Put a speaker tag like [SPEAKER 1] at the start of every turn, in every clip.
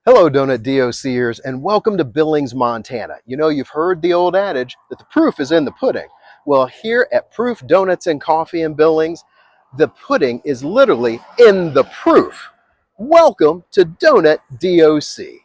[SPEAKER 1] Hello, Donut DOCers, and welcome to Billings, Montana. You know, you've heard the old adage that the proof is in the pudding. Well, here at Proof Donuts and Coffee in Billings, the pudding is literally in the proof. Welcome to Donut DOC.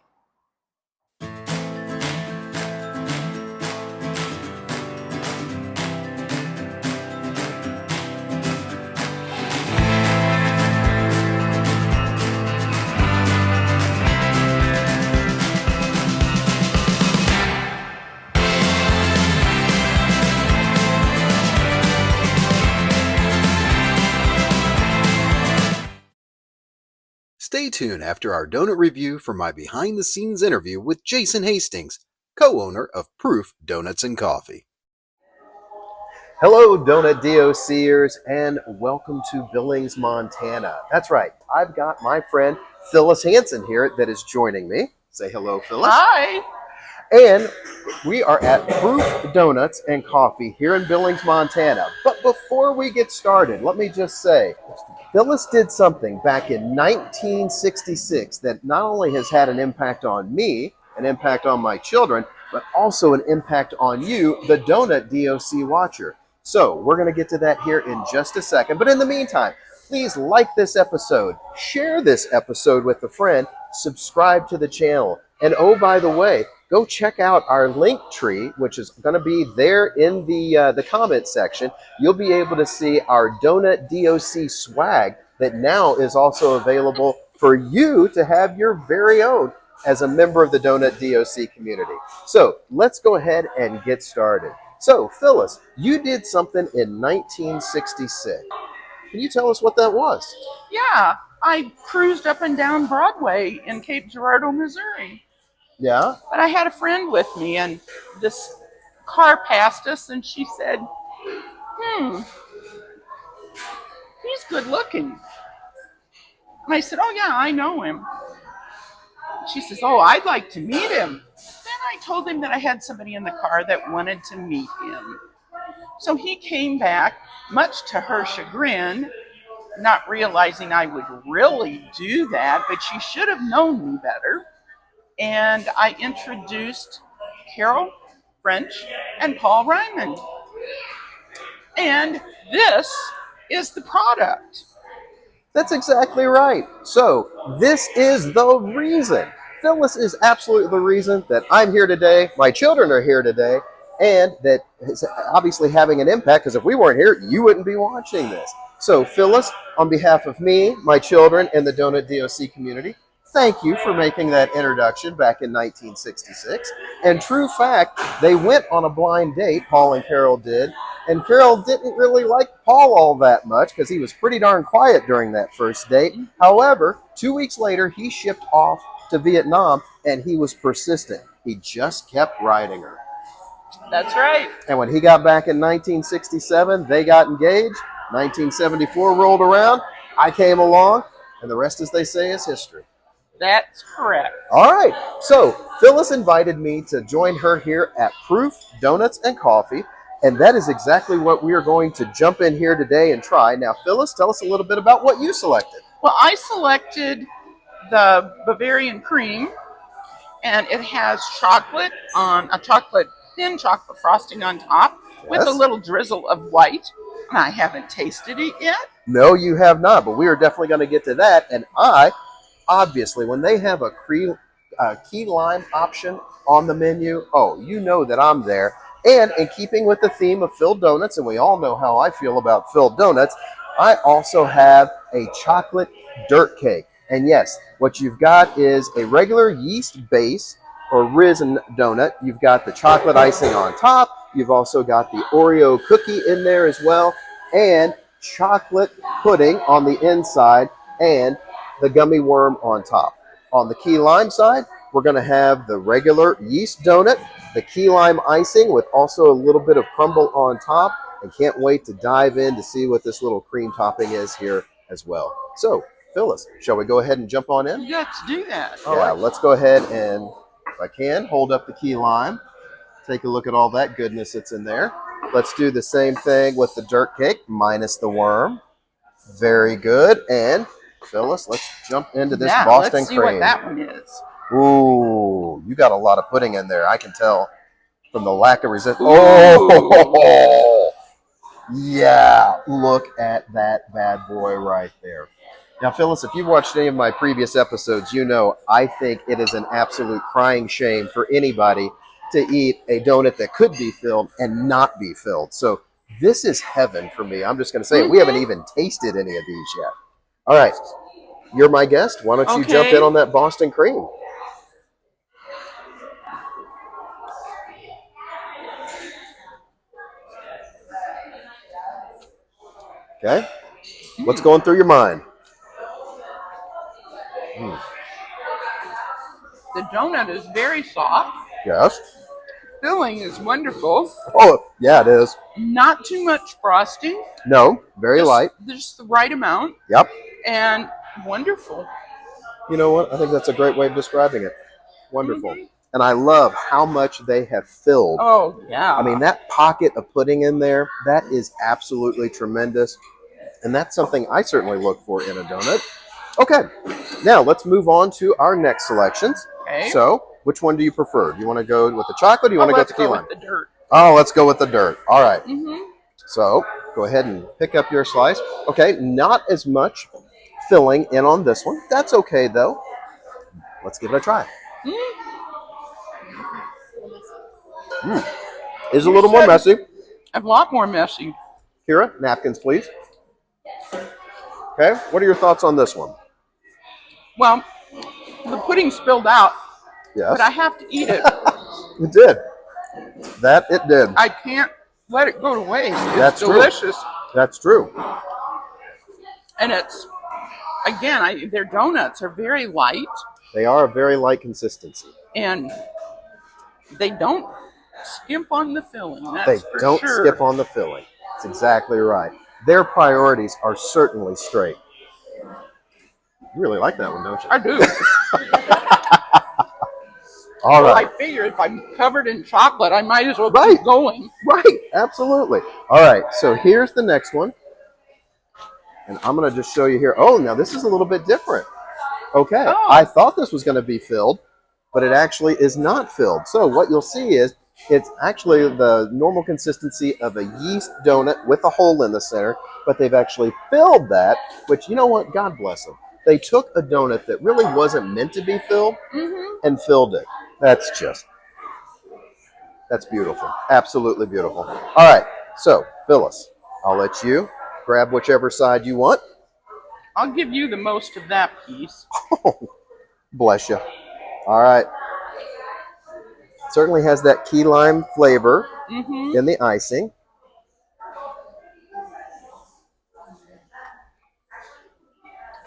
[SPEAKER 1] Stay tuned after our donut review for my behind-the-scenes interview with Jason Hastings, co-owner of Proof Donuts and Coffee. Hello, Donut DOCers, and welcome to Billings, Montana. That's right, I've got my friend Phyllis Hansen here that is joining me. Say hello, Phyllis.
[SPEAKER 2] Hi.
[SPEAKER 1] And we are at Proof Donuts and Coffee here in Billings, Montana. But before we get started, let me just say, Phyllis did something back in 1966 that not only has had an impact on me, an impact on my children, but also an impact on you, the Donut DOC watcher. So we're going to get to that here in just a second. But in the meantime, please like this episode, share this episode with a friend, subscribe to the channel. And oh, by the way, go check out our link tree, which is going to be there in the comment section. You'll be able to see our Donut DOC swag that now is also available for you to have your very own as a member of the Donut DOC community. So let's go ahead and get started. So Phyllis, you did something in 1966. Can you tell us what that was?
[SPEAKER 2] Yeah, I cruised up and down Broadway in Cape Girardeau, Missouri.
[SPEAKER 1] Yeah?
[SPEAKER 2] But I had a friend with me, and this car passed us, and she said, he's good looking. And I said, oh yeah, I know him. She says, oh, I'd like to meet him. Then I told him that I had somebody in the car that wanted to meet him. So he came back, much to her chagrin, not realizing I would really do that, but she should have known me better. And I introduced Carol French and Paul Reimanns. And this is the product.
[SPEAKER 1] That's exactly right. So this is the reason. Phyllis is absolutely the reason that I'm here today, my children are here today, and that is obviously having an impact, because if we weren't here, you wouldn't be watching this. So Phyllis, on behalf of me, my children, and the Donut DOC community, thank you for making that introduction back in 1966. And true fact, they went on a blind date, Paul and Carol did, and Carol didn't really like Paul all that much because he was pretty darn quiet during that first date. However, 2 weeks later, he shipped off to Vietnam, and he was persistent. He just kept riding her.
[SPEAKER 2] That's right.
[SPEAKER 1] And when he got back in 1967, they got engaged. 1974 rolled around. I came along, and the rest, as they say, is history.
[SPEAKER 2] That's correct.
[SPEAKER 1] All right. So Phyllis invited me to join her here at Proof Donuts and Coffee. And that is exactly what we are going to jump in here today and try. Now, Phyllis, tell us a little bit about what you selected.
[SPEAKER 2] Well, I selected the Bavarian cream, and it has chocolate on a thin chocolate frosting on top with a little drizzle of white. And I haven't tasted it yet.
[SPEAKER 1] No, you have not, but we are definitely going to get to that. And obviously, when they have a key lime option on the menu, oh, you know that I'm there. And in keeping with the theme of filled donuts, and we all know how I feel about filled donuts, I also have a chocolate dirt cake. And yes, what you've got is a regular yeast base or risen donut. You've got the chocolate icing on top. You've also got the Oreo cookie in there as well, and chocolate pudding on the inside, and the gummy worm on top. On the key lime side, we're going to have the regular yeast donut, the key lime icing with also a little bit of crumble on top, and can't wait to dive in to see what this little cream topping is here as well. So, Phyllis, shall we go ahead and jump on in?
[SPEAKER 2] Let's do that.
[SPEAKER 1] All right, let's go ahead and, if I can, hold up the key lime. Take a look at all that goodness that's in there. Let's do the same thing with the dirt cake, minus the worm. Very good. And Phyllis, let's jump into this Boston
[SPEAKER 2] let's see
[SPEAKER 1] cream.
[SPEAKER 2] what that one is.
[SPEAKER 1] Ooh, you got a lot of pudding in there. I can tell from the lack of resistance.
[SPEAKER 2] Ooh.
[SPEAKER 1] Oh, yeah. Look at that bad boy right there. Now, Phyllis, if you've watched any of my previous episodes, you know I think it is an absolute crying shame for anybody to eat a donut that could be filled and not be filled. So this is heaven for me. I'm just going to say it. We haven't even tasted any of these yet. All right. You're my guest. Why don't you jump in
[SPEAKER 2] Okay.
[SPEAKER 1] on that Boston cream? Okay. What's going through your mind?
[SPEAKER 2] The donut is very soft.
[SPEAKER 1] Yes.
[SPEAKER 2] Filling is wonderful.
[SPEAKER 1] Oh, yeah, it is.
[SPEAKER 2] Not too much frosting.
[SPEAKER 1] No, very light.
[SPEAKER 2] Just the right amount.
[SPEAKER 1] Yep.
[SPEAKER 2] And wonderful.
[SPEAKER 1] You know what? I think that's a great way of describing it. Wonderful.
[SPEAKER 2] Mm-hmm.
[SPEAKER 1] And I love how much they have filled.
[SPEAKER 2] Oh, yeah.
[SPEAKER 1] I mean, that pocket of pudding in there, that is absolutely tremendous. And that's something I certainly look for in a donut. Okay, now let's move on to our next selections.
[SPEAKER 2] Okay.
[SPEAKER 1] So, which one do you prefer? Do you want to go with the chocolate or do you want to go with the key lime?
[SPEAKER 2] With the dirt.
[SPEAKER 1] Oh, let's go with the dirt. All right.
[SPEAKER 2] Mm-hmm.
[SPEAKER 1] So, go ahead and pick up your slice. Okay, not as much filling in on this one. That's okay, though. Let's give it a try. Is a little more messy.
[SPEAKER 2] A lot more messy.
[SPEAKER 1] Kira, napkins, please. Okay, what are your thoughts on this one?
[SPEAKER 2] Well, the pudding spilled out,
[SPEAKER 1] Yes.
[SPEAKER 2] but I have to eat it.
[SPEAKER 1] It did. That it did.
[SPEAKER 2] I can't let it go to waste. It's
[SPEAKER 1] That's true.
[SPEAKER 2] delicious.
[SPEAKER 1] That's true.
[SPEAKER 2] And it's, again, their donuts are very light,
[SPEAKER 1] They are a very light consistency.
[SPEAKER 2] and they don't skimp on the filling.
[SPEAKER 1] They
[SPEAKER 2] That's for
[SPEAKER 1] don't
[SPEAKER 2] sure.
[SPEAKER 1] skip on the filling. That's exactly right. Their priorities are certainly straight. You really like that one, don't you?
[SPEAKER 2] I do.
[SPEAKER 1] All
[SPEAKER 2] Well,
[SPEAKER 1] right.
[SPEAKER 2] I figure if I'm covered in chocolate, I might as well
[SPEAKER 1] Right.
[SPEAKER 2] keep going.
[SPEAKER 1] Right. Absolutely. All right. So here's the next one. And I'm going to just show you here. Oh, now this is a little bit different. Okay.
[SPEAKER 2] Oh.
[SPEAKER 1] I thought this was going to be filled, but it actually is not filled. So what you'll see is it's actually the normal consistency of a yeast donut with a hole in the center, but they've actually filled that, which, you know what? God bless them. They took a donut that really wasn't meant to be filled and filled it. That's beautiful. Absolutely beautiful. All right. So, Phyllis, I'll let you grab whichever side you want.
[SPEAKER 2] I'll give you the most of that piece.
[SPEAKER 1] Oh, bless you. All right. Certainly has that key lime flavor in the icing.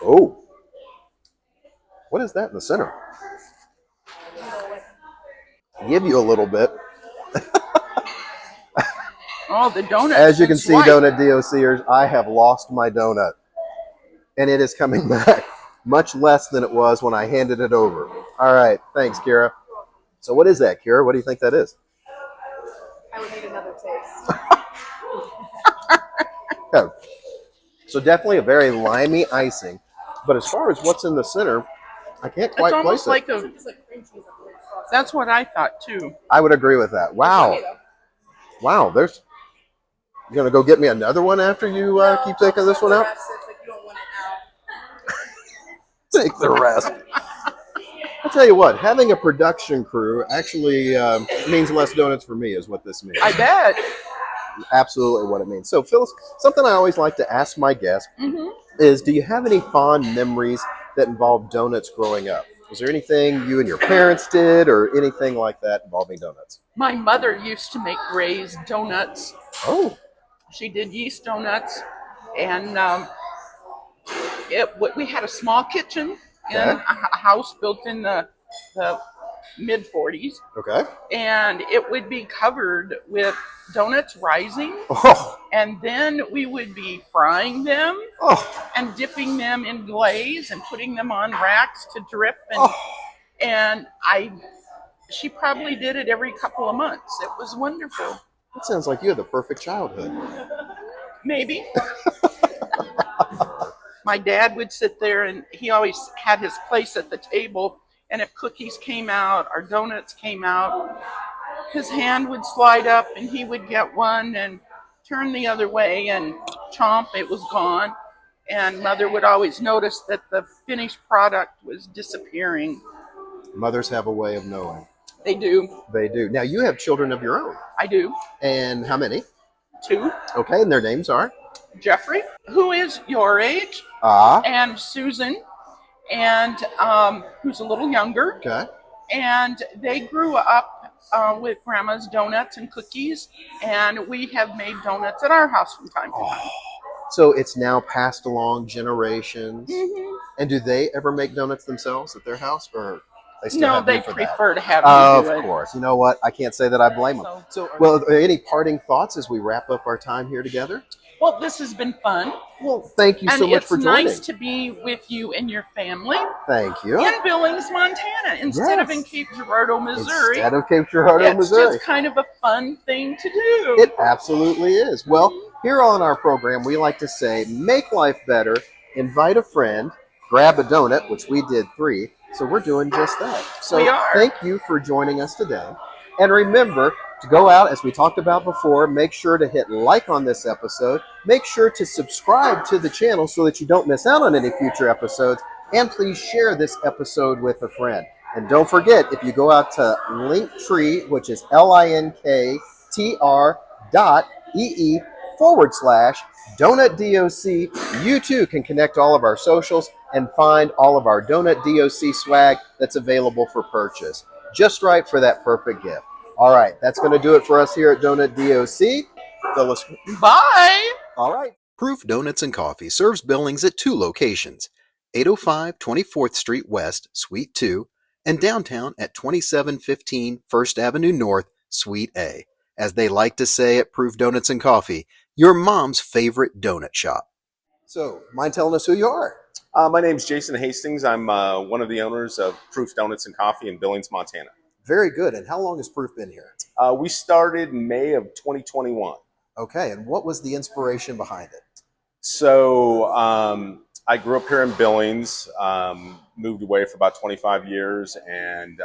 [SPEAKER 1] Oh. What is that in the center? Give you a little bit.
[SPEAKER 2] Oh, the donut.
[SPEAKER 1] As you can
[SPEAKER 2] is
[SPEAKER 1] see,
[SPEAKER 2] white.
[SPEAKER 1] donut DOCers, I have lost my donut. And it is coming back much less than it was when I handed it over. All right. Thanks, Kira. So what is that, Kira? What do you think that is?
[SPEAKER 3] I would need another taste.
[SPEAKER 1] Okay. So definitely a very limey icing. But as far as what's in the center, I can't quite
[SPEAKER 2] It's almost
[SPEAKER 1] place it.
[SPEAKER 2] like a.
[SPEAKER 3] Just like cream cheese up there.
[SPEAKER 2] That's what I thought too.
[SPEAKER 1] I would agree with that. Wow.
[SPEAKER 3] Okay, though.
[SPEAKER 1] Wow. There's. You're going to go get me another one after you keep taking this one out?
[SPEAKER 3] It's like you don't want it now.
[SPEAKER 1] Take the rest. I'll tell you what, having a production crew actually means less donuts for me is what this means.
[SPEAKER 2] I bet.
[SPEAKER 1] Absolutely what it means. So, Phyllis, something I always like to ask my guests is, do you have any fond memories that involve donuts growing up? Was there anything you and your parents did or anything like that involving donuts?
[SPEAKER 2] My mother used to make raised donuts.
[SPEAKER 1] Oh,
[SPEAKER 2] She did yeast donuts, and we had a small kitchen in
[SPEAKER 1] Okay.
[SPEAKER 2] a house built in the mid 40s,
[SPEAKER 1] okay.
[SPEAKER 2] and it would be covered with donuts rising,
[SPEAKER 1] Oh,
[SPEAKER 2] and then we would be frying them
[SPEAKER 1] oh,
[SPEAKER 2] and dipping them in glaze and putting them on racks to drip, and she probably did it every couple of months. It was wonderful.
[SPEAKER 1] that sounds like you had the perfect childhood.
[SPEAKER 2] Maybe. My dad would sit there, and he always had his place at the table, And if cookies came out or donuts came out, his hand would slide up and he would get one and turn the other way and chomp, it was gone. And mother would always notice that the finished product was disappearing.
[SPEAKER 1] Mothers have a way of knowing.
[SPEAKER 2] They do.
[SPEAKER 1] They do. Now, you have children of your own.
[SPEAKER 2] I do.
[SPEAKER 1] And how many?
[SPEAKER 2] 2.
[SPEAKER 1] Okay, and their names are?
[SPEAKER 2] Jeffrey, who is your age,
[SPEAKER 1] Ah.
[SPEAKER 2] and Susan, and who's a little younger.
[SPEAKER 1] Okay.
[SPEAKER 2] And they grew up with Grandma's donuts and cookies, and we have made donuts at our house from time to time.
[SPEAKER 1] So it's now passed along generations.
[SPEAKER 2] Mm-hmm.
[SPEAKER 1] And do they ever make donuts themselves at their house, or they still
[SPEAKER 2] No,
[SPEAKER 1] have
[SPEAKER 2] they
[SPEAKER 1] you for
[SPEAKER 2] prefer
[SPEAKER 1] that?
[SPEAKER 2] to have me do it.
[SPEAKER 1] Of course. You know what? I can't say that I blame them. So, well, any parting thoughts as we wrap up our time here together?
[SPEAKER 2] Well, this has been fun.
[SPEAKER 1] Well, thank you so much for joining.
[SPEAKER 2] And it's nice to be with you and your family.
[SPEAKER 1] Thank you.
[SPEAKER 2] In Billings, Montana, instead of in Cape Girardeau, Missouri.
[SPEAKER 1] Instead of Cape Girardeau, Missouri.
[SPEAKER 2] It's just kind of a fun thing to do.
[SPEAKER 1] It absolutely is. Well, here on our program, we like to say, make life better, invite a friend, grab a donut, which we did 3. So we're doing just that. So
[SPEAKER 2] we are.
[SPEAKER 1] Thank you for joining us today. And remember to go out, as we talked about before, make sure to hit like on this episode. Make sure to subscribe to the channel so that you don't miss out on any future episodes. And please share this episode with a friend. And don't forget, if you go out to Linktree, which is linktr.ee/Donut DOC, you too can connect all of our socials and find all of our Donut DOC swag that's available for purchase. Just right for that perfect gift. All right, that's going to do it for us here at Donut DOC. Phyllis.
[SPEAKER 2] Bye.
[SPEAKER 1] All right. Proof Donuts and Coffee serves Billings at 2 locations, 805 24th Street West, Suite 2, and downtown at 2715 First Avenue North, Suite A. As they like to say at Proof Donuts and Coffee, your mom's favorite donut shop. So, mind telling us who you are?
[SPEAKER 4] My name's Jason Hastings. I'm one of the owners of Proof Donuts and Coffee in Billings, Montana.
[SPEAKER 1] Very good. And how long has Proof been here?
[SPEAKER 4] We started May of 2021.
[SPEAKER 1] Okay. And what was the inspiration behind it?
[SPEAKER 4] So I grew up here in Billings, moved away for about 25 years. And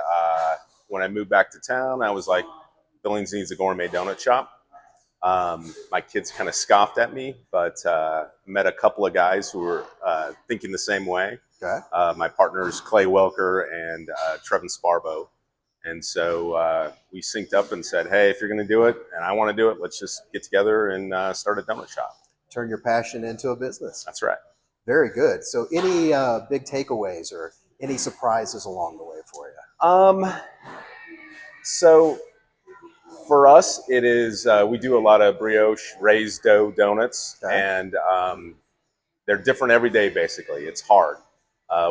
[SPEAKER 4] when I moved back to town, I was like, Billings needs a gourmet donut shop. My kids kind of scoffed at me, but met a couple of guys who were thinking the same way.
[SPEAKER 1] Okay.
[SPEAKER 4] My partners, Clay Welker and Trevin Sparbo. And so we synced up and said, hey, if you're going to do it and I want to do it, let's just get together and start a donut shop.
[SPEAKER 1] Turn your passion into a business.
[SPEAKER 4] That's right.
[SPEAKER 1] Very good. So any big takeaways or any surprises along the way for you?
[SPEAKER 4] So for us, it is, we do a lot of brioche raised dough donuts. Okay. And they're different every day, basically. It's hard.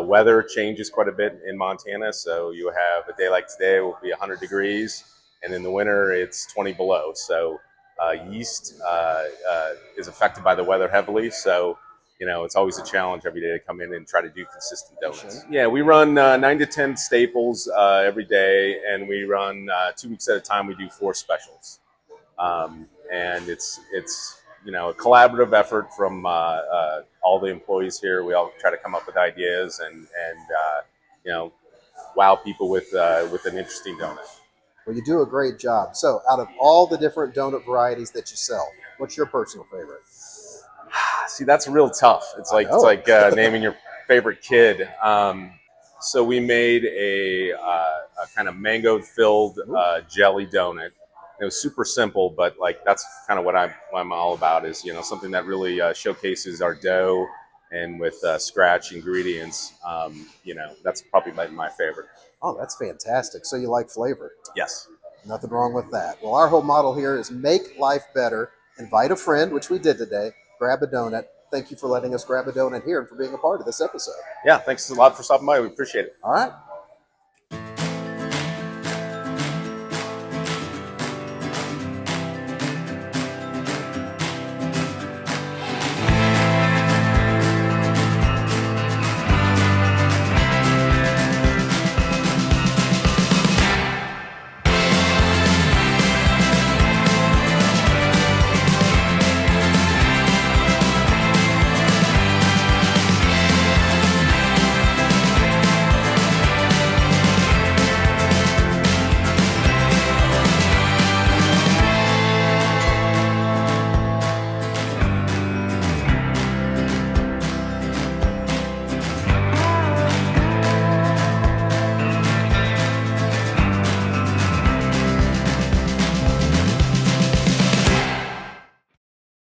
[SPEAKER 4] Weather changes quite a bit in Montana, so you have a day like today will be 100 degrees, and in the winter it's 20 below. So yeast is affected by the weather heavily, so it's always a challenge every day to come in and try to do consistent donuts. Yeah, we run 9 to 10 staples every day, and we run 2 weeks at a time. We do 4 specials, and it's a collaborative effort from all the employees here. We all try to come up with ideas and wow people with an interesting donut.
[SPEAKER 1] Well, you do a great job. So out of all the different donut varieties that you sell, what's your personal favorite?
[SPEAKER 4] See, that's real tough. It's like naming your favorite kid. So we made a kind of mango-filled jelly donut. It was super simple, but that's kind of what I'm all about is, something that really showcases our dough and with scratch ingredients. That's probably my favorite.
[SPEAKER 1] Oh, that's fantastic. So you like flavor?
[SPEAKER 4] Yes.
[SPEAKER 1] Nothing wrong with that. Well, our whole model here is make life better. Invite a friend, which we did today. Grab a donut. Thank you for letting us grab a donut here and for being a part of this episode.
[SPEAKER 4] Yeah, thanks a lot for stopping by. We appreciate it.
[SPEAKER 1] All right.